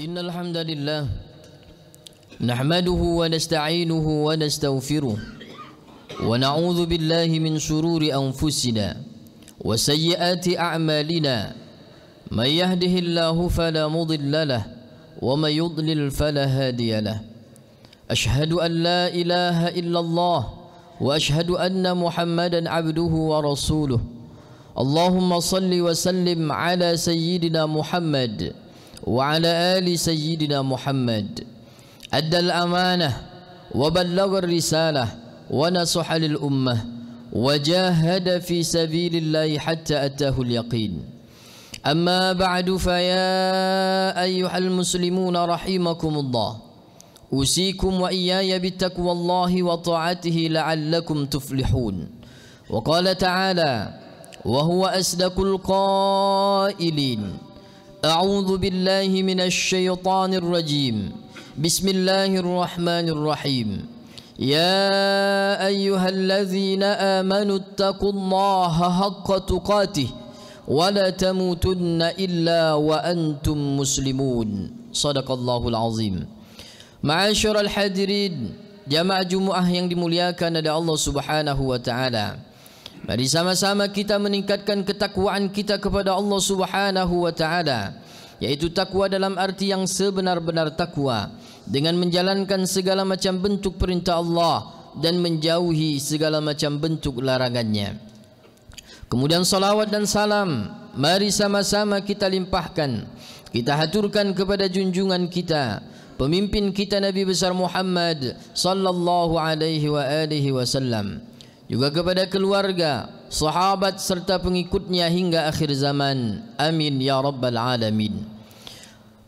إن الحمد لله نحمده ونستعينه ونستغفره ونعوذ بالله من شرور أنفسنا وسيئات أعمالنا من يهده الله فلا مضل له ومن يضلل فلا هادي له أشهد أن لا إله إلا الله وأشهد أن محمدا عبده ورسوله اللهم صل وسلم على سيدنا محمد وعلى آل سيدنا محمد أدى الأمانة وبلغ الرسالة ونصح للأمة وجاهد في سبيل الله حتى أتاه اليقين أما بعد فيا أيها المسلمون رحمكم الله أوصيكم وإياي بتقوى الله وطاعته لعلكم تفلحون وقال تعالى وهو أصدق القائلين أعوذ بالله من الشيطان الرجيم بسم الله الرحمن الرحيم يا أيها الذين آمنوا اتقوا الله حق تقاته ولا تموتن إلا وأنتم مسلمون صدق الله العظيم. Ma'asyiral hadirin, jamaah Jumaah yang dimuliakan oleh Allah Subhanahu wa taala. Mari sama-sama kita meningkatkan ketakwaan kita kepada Allah Subhanahu wa taala, yaitu takwa dalam arti yang sebenar-benar takwa, dengan menjalankan segala macam bentuk perintah Allah dan menjauhi segala macam bentuk larangannya. Kemudian salawat dan salam mari sama-sama kita limpahkan, kita haturkan kepada junjungan kita, pemimpin kita Nabi besar Muhammad sallallahu alaihi wa alihi wasallam, juga kepada keluarga, sahabat serta pengikutnya hingga akhir zaman. Amin ya rabbal alamin.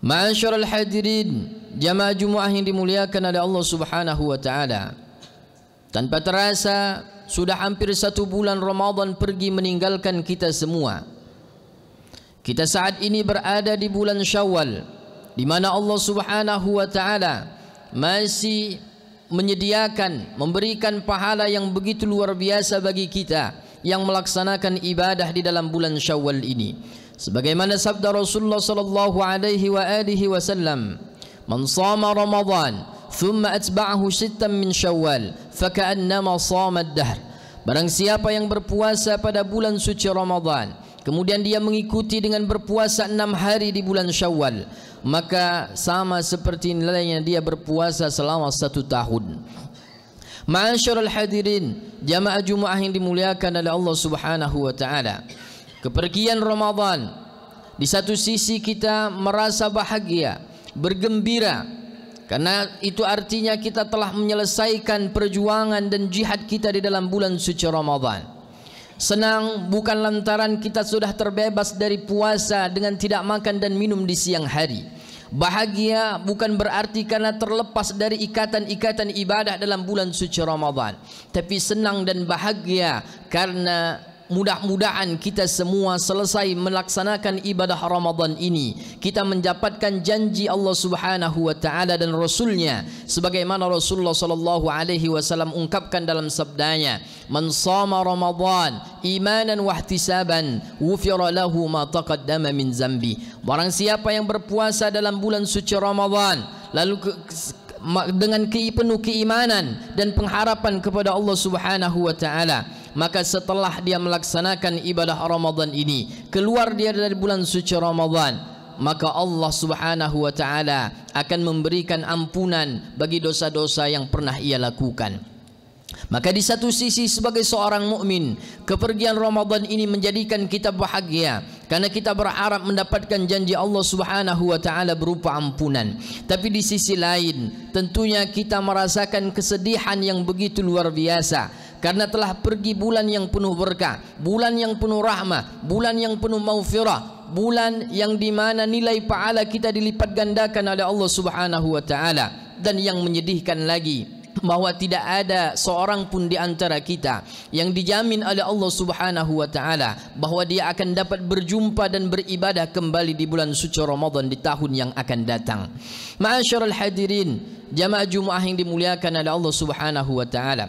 Ma'asyiral hadirin, jamaah Jumaah yang dimuliakan oleh Allah Subhanahu wa taala. Tanpa terasa sudah hampir 1 bulan Ramadan pergi meninggalkan kita semua. Kita saat ini berada di bulan Syawal, di mana Allah Subhanahu wa taala masih menyediakan, memberikan pahala yang begitu luar biasa bagi kita yang melaksanakan ibadah di dalam bulan Syawal ini. Sebagaimana sabda Rasulullah sallallahu alaihi wa alihi wasallam, "Man shama Ramadan, thumma atba'ahu 6 min Syawal, faka'annama shama ad-dahr." Barang siapa yang berpuasa pada bulan suci Ramadan, kemudian dia mengikuti dengan berpuasa 6 hari di bulan Syawal, maka sama seperti nilainya dia berpuasa selama 1 tahun. Ma'asyiral hadirin, jamaah Jumaah yang dimuliakan oleh Allah Subhanahu wa taala. Kepergian Ramadan, di satu sisi kita merasa bahagia, bergembira, karena itu artinya kita telah menyelesaikan perjuangan dan jihad kita di dalam bulan suci Ramadan. Senang bukan lantaran kita sudah terbebas dari puasa dengan tidak makan dan minum di siang hari. Bahagia bukan berarti karena terlepas dari ikatan-ikatan ibadah dalam bulan suci Ramadan, tapi senang dan bahagia karena mudah-mudahan kita semua selesai melaksanakan ibadah Ramadan ini, kita mendapatkan janji Allah Subhanahu wa taala dan Rasulnya, sebagaimana Rasulullah sallallahu alaihi wasallam ungkapkan dalam sabdanya, "Man shama Ramadan imanan wa ihtisaban, ghufira lahu ma taqaddama min zambi." Barang siapa yang berpuasa dalam bulan suci Ramadan lalu dengan penuh keimanan dan pengharapan kepada Allah Subhanahu wa taala, maka setelah dia melaksanakan ibadah Ramadan ini, keluar dia dari bulan suci Ramadan, maka Allah Subhanahu wa taala akan memberikan ampunan bagi dosa-dosa yang pernah ia lakukan. Maka di satu sisi sebagai seorang mukmin, kepergian Ramadan ini menjadikan kita bahagia karena kita berharap mendapatkan janji Allah Subhanahu wa taala berupa ampunan. Tapi di sisi lain, tentunya kita merasakan kesedihan yang begitu luar biasa karena telah pergi bulan yang penuh berkah, bulan yang penuh rahmah, bulan yang penuh maghfirah, bulan yang dimana nilai pahala kita dilipat gandakan oleh Allah Subhanahu wa taala. Dan yang menyedihkan lagi, bahwa tidak ada seorang pun di antara kita yang dijamin oleh Allah Subhanahu wa taala bahwa dia akan dapat berjumpa dan beribadah kembali di bulan suci Ramadan di tahun yang akan datang. Ma'asyiral hadirin, jamaah Jumaah yang dimuliakan oleh Allah Subhanahu wa taala.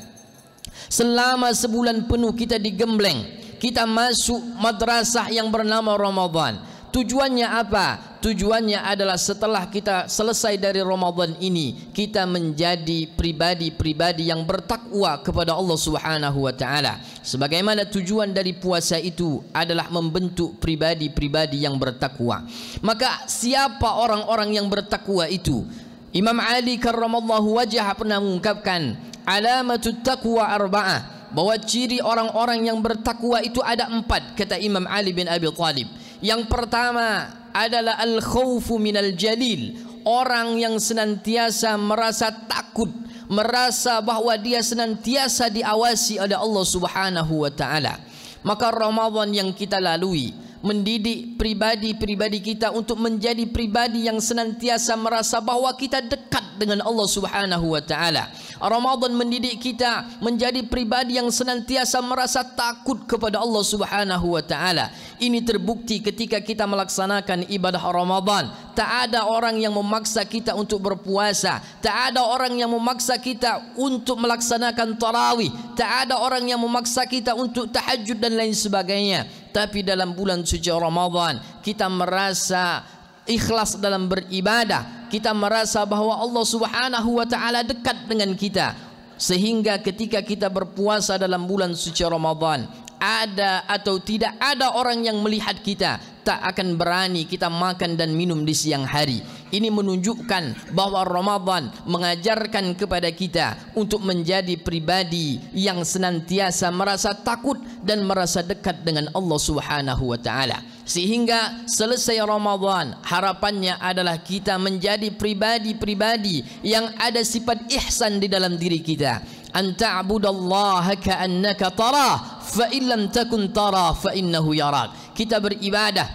Selama sebulan penuh kita digembleng, kita masuk madrasah yang bernama Ramadan. Tujuannya apa? Tujuannya adalah setelah kita selesai dari Ramadan ini, kita menjadi pribadi-pribadi yang bertakwa kepada Allah Subhanahu wa taala. Sebagaimana tujuan dari puasa itu adalah membentuk pribadi-pribadi yang bertakwa. Maka siapa orang-orang yang bertakwa itu? Imam Ali karramallahu wajhah pernah mengungkapkan, alamatut taqwa arba'ah, bahwa ciri orang-orang yang bertakwa itu ada 4, kata Imam Ali bin Abi Thalib. Yang pertama adalah al-khawfu minal jalil, orang yang senantiasa merasa takut, merasa bahwa dia senantiasa diawasi oleh Allah Subhanahu wa taala. Maka Ramadan yang kita lalui mendidik pribadi-pribadi kita untuk menjadi pribadi yang senantiasa merasa bahwa kita dekat dengan Allah Subhanahu wa taala. Ramadan mendidik kita menjadi pribadi yang senantiasa merasa takut kepada Allah Subhanahu wa taala. Ini terbukti ketika kita melaksanakan ibadah Ramadan. Tak ada orang yang memaksa kita untuk berpuasa, tak ada orang yang memaksa kita untuk melaksanakan tarawih, tak ada orang yang memaksa kita untuk tahajud dan lain sebagainya. Tapi dalam bulan suci Ramadan kita merasa ikhlas dalam beribadah, kita merasa bahwa Allah Subhanahu wa taala dekat dengan kita, sehingga ketika kita berpuasa dalam bulan suci Ramadan, ada atau tidak ada orang yang melihat kita, tak akan berani kita makan dan minum di siang hari. Ini menunjukkan bahwa Ramadan mengajarkan kepada kita untuk menjadi pribadi yang senantiasa merasa takut dan merasa dekat dengan Allah Subhanahu wa taala. Sehingga selesai Ramadan, harapannya adalah kita menjadi pribadi-pribadi yang ada sifat ihsan di dalam diri kita. An ta'budallaha ka'annaka tarah, fa in lam takun tarah fa innahu yarak. Kita beribadah,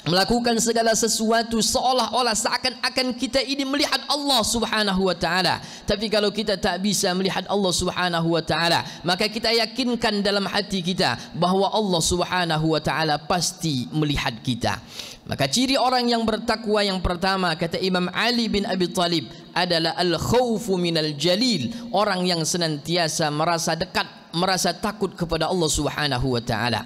melakukan segala sesuatu seolah-olah seakan-akan kita ini melihat Allah Subhanahu wa taala. Tapi kalau kita tak bisa melihat Allah Subhanahu wa taala, maka kita yakinkan dalam hati kita bahwa Allah Subhanahu wa taala pasti melihat kita. Maka ciri orang yang bertakwa yang pertama, kata Imam Ali bin Abi Thalib, adalah al-khawfu minal jalil, orang yang senantiasa merasa dekat, merasa takut kepada Allah Subhanahu wa taala.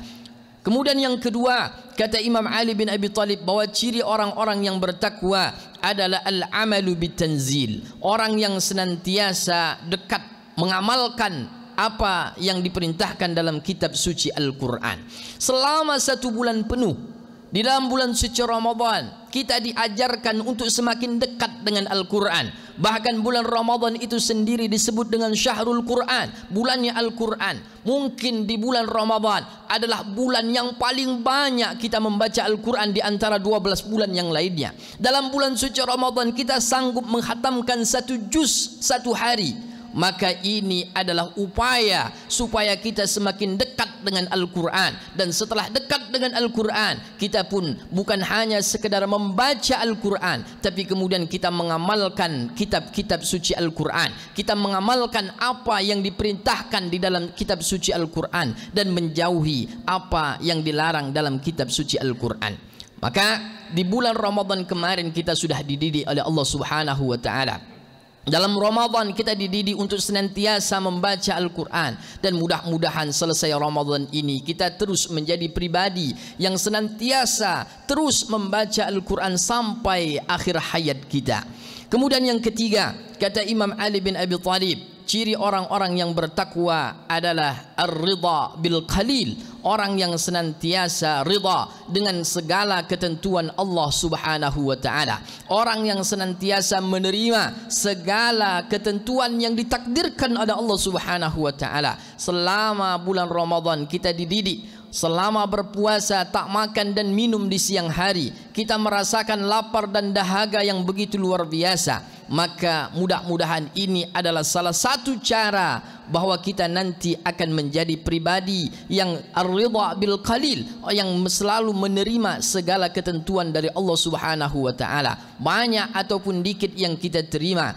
Kemudian yang kedua, kata Imam Ali bin Abi Thalib, bahwa ciri orang-orang yang bertakwa adalah al-amalu bitanzil, orang yang senantiasa dekat mengamalkan apa yang diperintahkan dalam kitab suci Al-Quran. Selama 1 bulan penuh di dalam bulan suci Ramadan, kita diajarkan untuk semakin dekat dengan Al-Quran. Bahkan bulan Ramadan itu sendiri disebut dengan Syahrul Quran, bulannya Al-Quran. Mungkin di bulan Ramadan adalah bulan yang paling banyak kita membaca Al-Quran di antara 12 bulan yang lainnya. Dalam bulan suci Ramadan kita sanggup menghatamkan 1 juz 1 hari. Maka ini adalah upaya supaya kita semakin dekat dengan Al-Quran. Dan setelah dekat dengan Al-Quran, kita pun bukan hanya sekedar membaca Al-Quran, tapi kemudian kita mengamalkan kitab-kitab suci Al-Quran. Kita mengamalkan apa yang diperintahkan di dalam kitab suci Al-Quran dan menjauhi apa yang dilarang dalam kitab suci Al-Quran. Maka di bulan Ramadan kemarin kita sudah dididik oleh Allah Subhanahu wa taala. Dalam Ramadan kita dididik untuk senantiasa membaca Al-Quran. Dan mudah-mudahan selesai Ramadan ini kita terus menjadi pribadi yang senantiasa terus membaca Al-Quran sampai akhir hayat kita. Kemudian yang ketiga, kata Imam Ali bin Abi Thalib, ciri orang-orang yang bertakwa adalah ar-ridha bil qalil, orang yang senantiasa ridha dengan segala ketentuan Allah Subhanahu wa taala, orang yang senantiasa menerima segala ketentuan yang ditakdirkan oleh Allah Subhanahu wa taala. Selama bulan Ramadan kita dididik, selama berpuasa tak makan dan minum di siang hari, kita merasakan lapar dan dahaga yang begitu luar biasa. Maka mudah-mudahan ini adalah salah satu cara bahwa kita nanti akan menjadi pribadi yang ar-ridha bil qalil, yang selalu menerima segala ketentuan dari Allah Subhanahu wa taala. Banyak ataupun dikit yang kita terima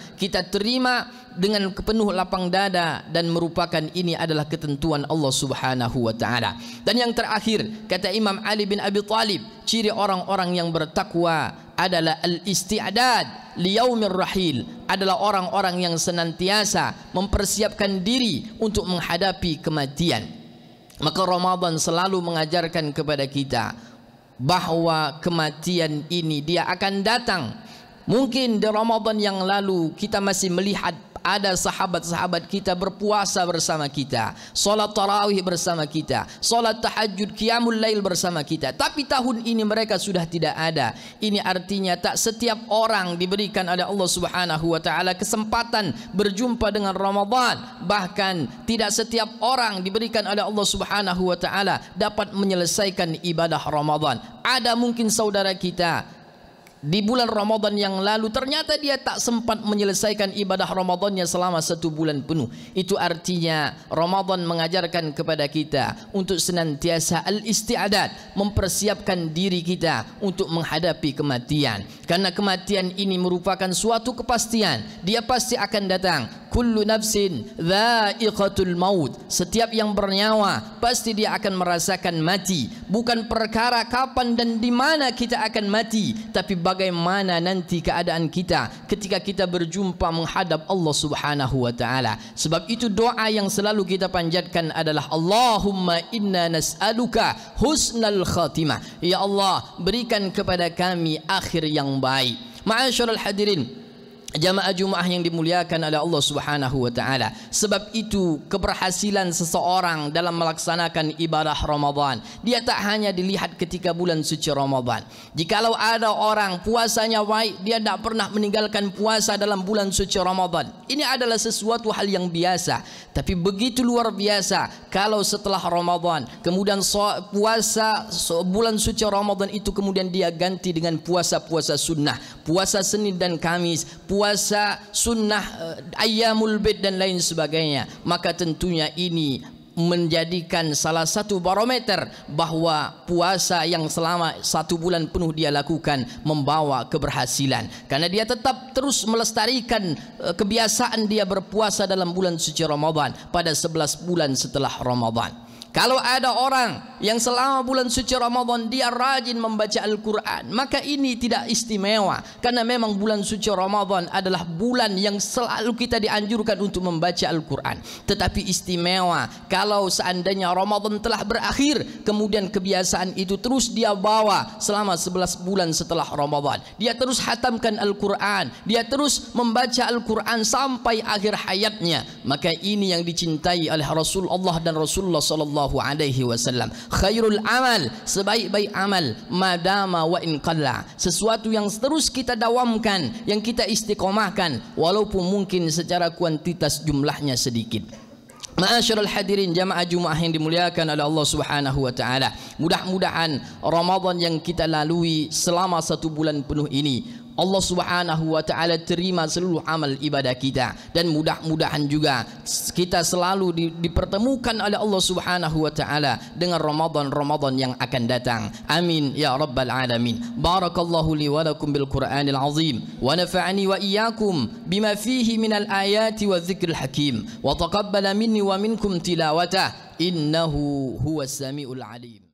dengan penuh lapang dada dan merupakan ini adalah ketentuan Allah Subhanahu wa taala. Dan yang terakhir, kata Imam Ali bin Abi Thalib, ciri orang-orang yang bertakwa adalah al-isti'dad liyaumir rahil, adalah orang-orang yang senantiasa mempersiapkan diri untuk menghadapi kematian. Maka Ramadan selalu mengajarkan kepada kita bahwa kematian ini dia akan datang. Mungkin di Ramadan yang lalu kita masih melihat ada sahabat-sahabat kita berpuasa bersama kita, solat tarawih bersama kita, solat tahajud, qiyamul lail bersama kita. Tapi tahun ini mereka sudah tidak ada. Ini artinya tak setiap orang diberikan oleh Allah Subhanahu wa taala kesempatan berjumpa dengan Ramadan. Bahkan tidak setiap orang diberikan oleh Allah Subhanahu wa taala dapat menyelesaikan ibadah Ramadan. Ada mungkin saudara kita di bulan Ramadan yang lalu ternyata dia tak sempat menyelesaikan ibadah Ramadannya selama 1 bulan penuh. Itu artinya Ramadan mengajarkan kepada kita untuk senantiasa al-isti'adad, mempersiapkan diri kita untuk menghadapi kematian. Karena kematian ini merupakan suatu kepastian, dia pasti akan datang. Kullu nafsin dha'iqatul maut. Setiap yang bernyawa pasti dia akan merasakan mati. Bukan perkara kapan dan di mana kita akan mati, tapi bagaimana nanti keadaan kita ketika kita berjumpa menghadap Allah Subhanahu wa taala. Sebab itu doa yang selalu kita panjatkan adalah Allahumma inna nas'aluka husnal khatimah. Ya Allah, berikan kepada kami akhir yang baik. Ma'asyiral hadirin, jamaah Jumaah yang dimuliakan oleh Allah Subhanahu wa taala. Sebab itu keberhasilan seseorang dalam melaksanakan ibadah Ramadan, dia tak hanya dilihat ketika bulan suci Ramadan. Jikalau ada orang puasanya baik, dia tidak pernah meninggalkan puasa dalam bulan suci Ramadan, ini adalah sesuatu hal yang biasa. Tapi begitu luar biasa kalau setelah Ramadan kemudian puasa bulan suci Ramadan itu kemudian dia ganti dengan puasa-puasa sunnah, puasa Senin dan Kamis, puasa sunnah ayyamul bid dan lain sebagainya. Maka tentunya ini menjadikan salah satu barometer bahwa puasa yang selama 1 bulan penuh dia lakukan membawa keberhasilan, karena dia tetap terus melestarikan kebiasaan dia berpuasa dalam bulan suci Ramadan pada 11 bulan setelah Ramadan. Kalau ada orang yang selama bulan suci Ramadan dia rajin membaca Al-Quran, maka ini tidak istimewa, karena memang bulan suci Ramadan adalah bulan yang selalu kita dianjurkan untuk membaca Al-Quran. Tetapi istimewa kalau seandainya Ramadan telah berakhir, kemudian kebiasaan itu terus dia bawa selama 11 bulan setelah Ramadan. Dia terus hatamkan Al-Quran, dia terus membaca Al-Quran sampai akhir hayatnya. Maka ini yang dicintai oleh Rasulullah dan Rasulullah sallallahu alaihi wasallam. Khairul amal, sebaik-baik amal, madama wa in qalla, sesuatu yang terus kita dawamkan, yang kita istiqomahkan walaupun mungkin secara kuantitas jumlahnya sedikit. Ma'asyiral hadirin, jamaah Jumaah yang dimuliakan oleh Allah Subhanahu wa taala, mudah-mudahan Ramadan yang kita lalui selama 1 bulan penuh ini Allah Subhanahu wa taala terima seluruh amal ibadah kita, dan mudah-mudahan juga kita selalu dipertemukan oleh Allah Subhanahu wa taala dengan Ramadan yang akan datang. Amin ya rabbal alamin. Barakallahu li wa lakum bil Qur'anil azim wa nafa'ani wa iyyakum bima fihi minal ayati wa dzikril hakim wa taqabbala minni wa minkum tilawatah innahu huwas samiul alim.